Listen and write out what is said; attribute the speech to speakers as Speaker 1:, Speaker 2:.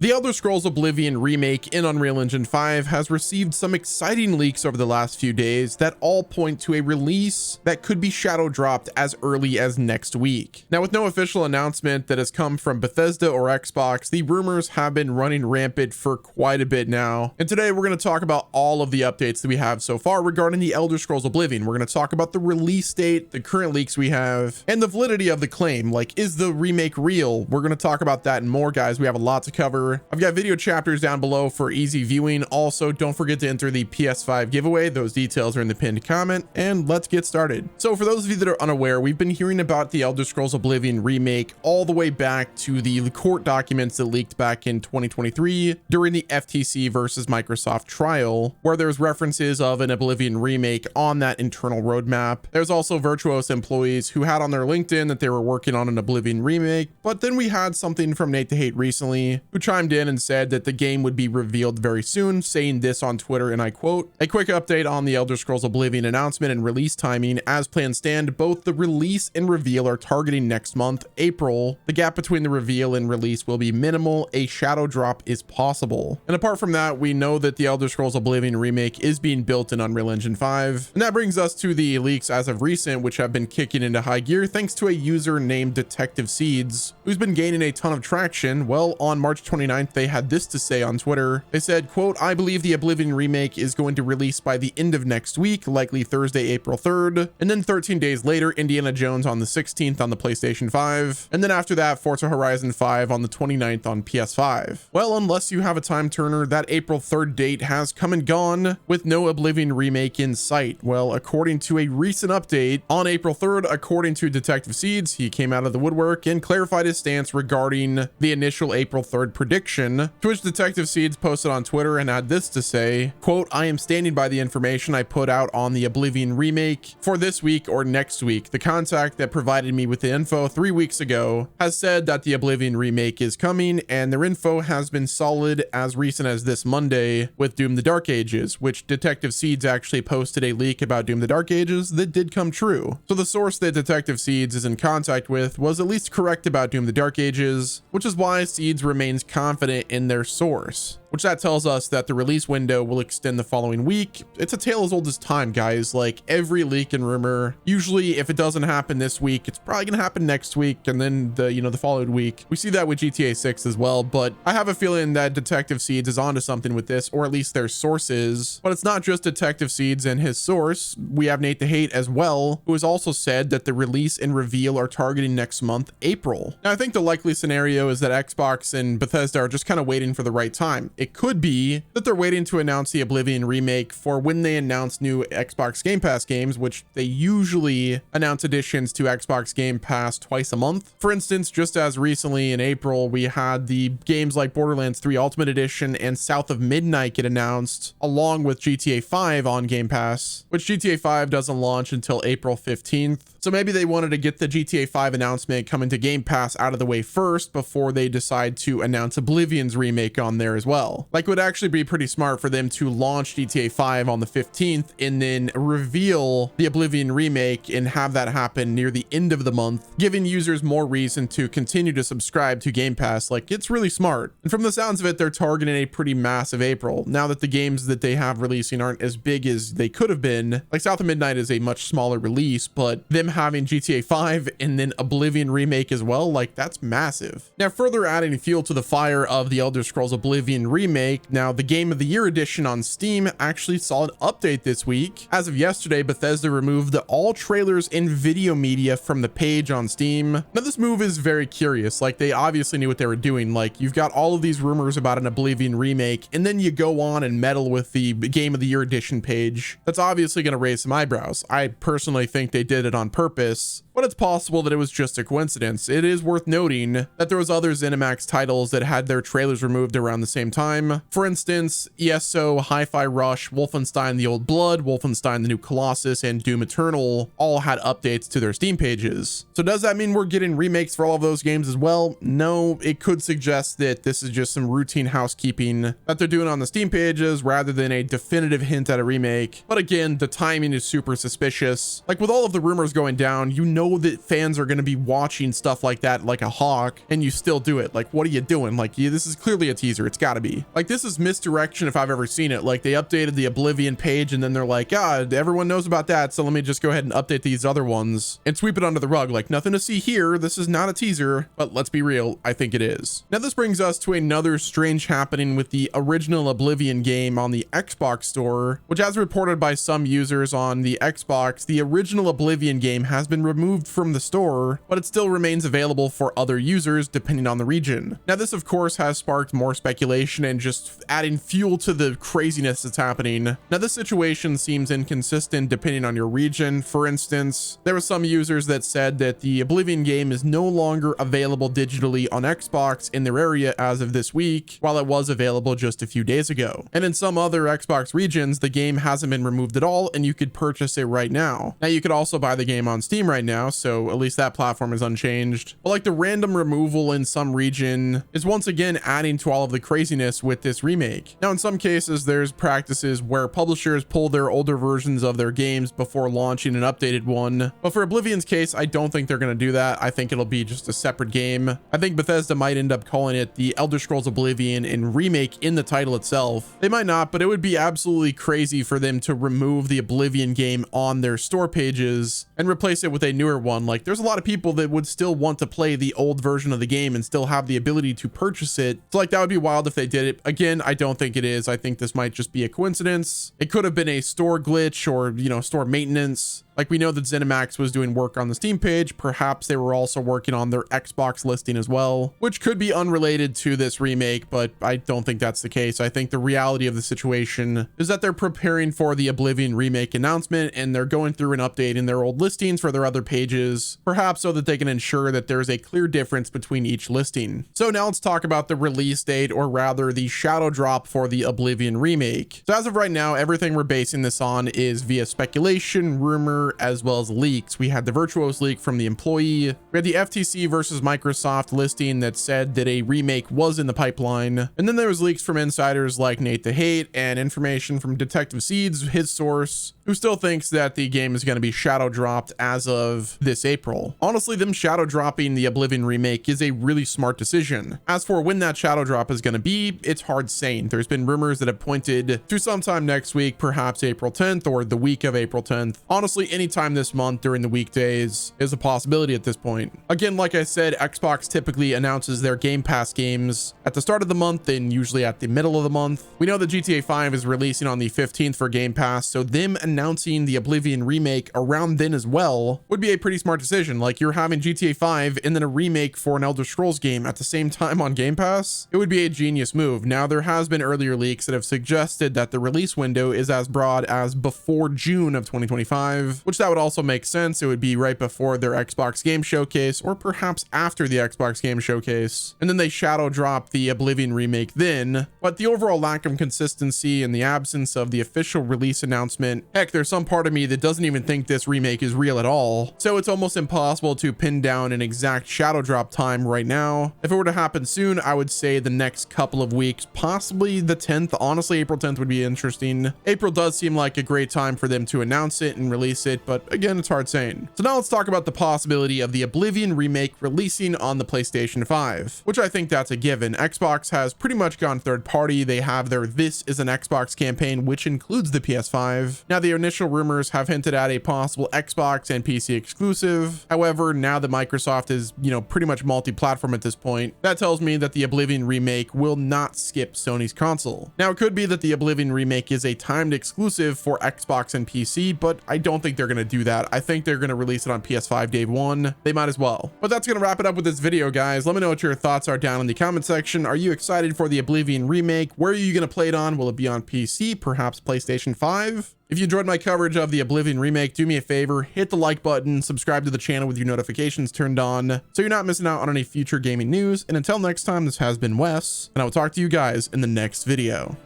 Speaker 1: The Elder Scrolls Oblivion Remake in Unreal Engine 5 has received some exciting leaks over the last few days that all point to a release that could be shadow dropped as early as next week. Now, with no official announcement that has come from Bethesda or Xbox, the rumors have been running rampant for quite a bit now. And today we're going to talk about all of the updates that we have so far regarding the Elder Scrolls Oblivion. We're going to talk about the release date, the current leaks we have, and the validity of the claim. Like, is the remake real? We're going to talk about that and more, guys. We have a lot to cover. I've got video chapters down below for easy viewing. Also, don't forget to enter the PS5 giveaway. Those details are in the pinned comment, and let's get started. So for those of you that are unaware, we've been hearing about the Elder Scrolls Oblivion Remake all the way back to the court documents that leaked back in 2023 during the FTC versus Microsoft trial, where there's references of an Oblivion Remake on that internal roadmap. There's also Virtuos employees who had on their LinkedIn that they were working on an Oblivion Remake, but then we had something from nemohhtv recently who chimed in and said that the game would be revealed very soon, saying this on Twitter, and I quote, "A quick update on the Elder Scrolls Oblivion announcement and release timing. As plans stand, both the release and reveal are targeting next month, April. The gap between the reveal and release will be minimal. A shadow drop is possible." And apart from that, we know that the Elder Scrolls Oblivion Remake is being built in Unreal Engine 5. And that brings us to the leaks as of recent, which have been kicking into high gear thanks to a user named Detective Seeds, who's been gaining a ton of traction. Well, on March 29th, they had this to say on Twitter. They said, quote, "I believe the Oblivion Remake is going to release by the end of next week, likely Thursday, April 3rd. And then 13 days later, Indiana Jones on the 16th on the PlayStation 5. And then after that, Forza Horizon 5 on the 29th on PS5. Well, unless you have a time turner, that April 3rd date has come and gone with no Oblivion Remake in sight. Well, according to a recent update on April 3rd, according to Detective Seeds, he came out of the woodwork and clarified his stance regarding the initial April 3rd prediction, to which Detective Seeds posted on Twitter and had this to say, quote, "I am standing by the information I put out on the Oblivion Remake for this week or next week. The contact that provided me with the info 3 weeks ago has said that the Oblivion Remake is coming, and their info has been solid as recent as this Monday with Doom the Dark Ages," which Detective Seeds actually posted a leak about Doom the Dark Ages that did come true. So the source that Detective Seeds is in contact with was at least correct about Doom the Dark Ages, which is why Seeds remains confident in their source, which that tells us that the release window will extend the following week. It's a tale as old as time, guys. Like, every leak and rumor, usually if it doesn't happen this week, it's probably gonna happen next week, and then the following week. We see that with GTA 6 as well, but I have a feeling that Detective Seeds is onto something with this, or at least their sources. But it's not just Detective Seeds and his source. We have nemohhtv as well, who has also said that the release and reveal are targeting next month, April. Now, I think the likely scenario is that Xbox and Bethesda are just kind of waiting for the right time. It could be that they're waiting to announce the Oblivion Remake for when they announce new Xbox Game Pass games, which they usually announce additions to Xbox Game Pass twice a month. For instance, just as recently in April, we had the games like Borderlands 3 Ultimate Edition and South of Midnight get announced, along with GTA 5 on Game Pass, which GTA 5 doesn't launch until April 15th. So maybe they wanted to get the GTA 5 announcement coming to Game Pass out of the way first before they decide to announce Oblivion's remake on there as well. Like, it would actually be pretty smart for them to launch GTA 5 on the 15th and then reveal the Oblivion Remake and have that happen near the end of the month, giving users more reason to continue to subscribe to Game Pass. Like, it's really smart. And from the sounds of it, they're targeting a pretty massive April. Now that the games that they have releasing aren't as big as they could have been, like South of Midnight is a much smaller release, but them having GTA 5 and then Oblivion Remake as well, like, that's massive. Now, further adding fuel to the fire of the Elder Scrolls Oblivion Remake, now the Game of the Year edition on Steam actually saw an update this week. As of yesterday, Bethesda removed all trailers and video media from the page on Steam. Now, this move is very curious. Like, they obviously knew what they were doing. Like, you've got all of these rumors about an Oblivion Remake, and then you go on and meddle with the Game of the Year edition page. That's obviously going to raise some eyebrows. I personally think they did it on purpose, but it's possible that it was just a coincidence. It is worth noting that there was other ZeniMax titles that had their trailers removed around the same time. For instance, ESO, Hi-Fi Rush, Wolfenstein The Old Blood, Wolfenstein The New Colossus, and Doom Eternal all had updates to their Steam pages. So does that mean we're getting remakes for all of those games as well? No, it could suggest that this is just some routine housekeeping that they're doing on the Steam pages rather than a definitive hint at a remake. But again, the timing is super suspicious. Like, with all of the rumors going going down, you know that fans are going to be watching stuff like that like a hawk, and you still do it. Like, what are you doing? Like, this is clearly a teaser. It's got to be. Like, this is misdirection if I've ever seen it. Like, they updated the Oblivion page and then they're like, yeah, everyone knows about that, so let me just go ahead and update these other ones and sweep it under the rug. Like, nothing to see here. This is not a teaser, but let's be real, I think it is. Now, this brings us to another strange happening with the original Oblivion game on the Xbox store, which, as reported by some users on the Xbox, the original Oblivion game has been removed from the store, but it still remains available for other users depending on the region. Now, this of course has sparked more speculation and just adding fuel to the craziness that's happening. Now, this situation seems inconsistent depending on your region. For instance, there were some users that said that the Oblivion game is no longer available digitally on Xbox in their area as of this week, while it was available just a few days ago. And in some other Xbox regions, the game hasn't been removed at all and you could purchase it right now. Now, you could also buy the game on Steam right now, so at least that platform is unchanged. But like, the random removal in some region is once again adding to all of the craziness with this remake. Now, in some cases, there's practices where publishers pull their older versions of their games before launching an updated one. But for Oblivion's case, I don't think they're going to do that. I think it'll be just a separate game. I think Bethesda might end up calling it the Elder Scrolls Oblivion and Remake in the title itself. They might not, but it would be absolutely crazy for them to remove the Oblivion game on their store pages and replace it with a newer one. Like, there's a lot of people that would still want to play the old version of the game and still have the ability to purchase it. So like, that would be wild if they did it. Again, I don't think it is. I think this might just be a coincidence. It could have been a store glitch or, you know, store maintenance. Like, we know that ZeniMax was doing work on the Steam page. Perhaps they were also working on their Xbox listing as well, which could be unrelated to this remake, but I don't think that's the case. I think the reality of the situation is that they're preparing for the Oblivion Remake announcement and they're going through and updating their old listings for their other pages, perhaps so that they can ensure that there's a clear difference between each listing. So now let's talk about the release date, or rather the shadow drop for the Oblivion Remake. So as of right now, everything we're basing this on is via speculation, rumor, as well as leaks. We had the Virtuos leak from the employee. We had the FTC versus Microsoft listing that said that a remake was in the pipeline. And then there was leaks from insiders like Nate the Hate and information from Detective Seeds, his source, who still thinks that the game is going to be shadow dropped as of this April. Honestly, them shadow dropping the Oblivion Remake is a really smart decision. As for when that shadow drop is going to be, it's hard saying. There's been rumors that have pointed to sometime next week, perhaps April 10th or the week of April 10th. Honestly, anytime this month during the weekdays is a possibility at this point. Again, like I said, Xbox typically announces their Game Pass games at the start of the month and usually at the middle of the month. We know that GTA 5 is releasing on the 15th for Game Pass, so them announcing the Oblivion Remake around then as well would be a pretty smart decision. Like, you're having GTA 5 and then a remake for an Elder Scrolls game at the same time on Game Pass. It would be a genius move. Now, there has been earlier leaks that have suggested that the release window is as broad as before June of 2025, which that would also make sense. It would be right before their Xbox Game Showcase, or perhaps after the Xbox Game Showcase, and then they shadow drop the Oblivion Remake then. But the overall lack of consistency and the absence of the official release announcement, heck, there's some part of me that doesn't even think this remake is real at all, so it's almost impossible to pin down an exact shadow drop time right now. If it were to happen soon, I would say the next couple of weeks, possibly the 10th. Honestly, April 10th would be interesting. April does seem like a great time for them to announce it and release it, but again, it's hard saying. So now let's talk about the possibility of the Oblivion Remake releasing on the PlayStation 5, which I think that's a given. Xbox has pretty much gone third party. They have their This Is an Xbox campaign, which includes the PS5. Now, the initial rumors have hinted at a possible Xbox and PC exclusive. However, now that Microsoft is, pretty much multi-platform at this point, that tells me that the Oblivion Remake will not skip Sony's console. Now, it could be that the Oblivion Remake is a timed exclusive for Xbox and PC, but I don't think they're going to do that. I think they're going to release it on PS5 day one. They might as well. But that's going to wrap it up with this video, guys. Let me know what your thoughts are down in the comment section. Are you excited for the Oblivion Remake? Where are you going to play it on? Will it be on PC, perhaps PlayStation 5? If you enjoyed my coverage of the Oblivion Remake, do me a favor, hit the like button, subscribe to the channel with your notifications turned on so you're not missing out on any future gaming news. And until next time, this has been Wes, and I will talk to you guys in the next video.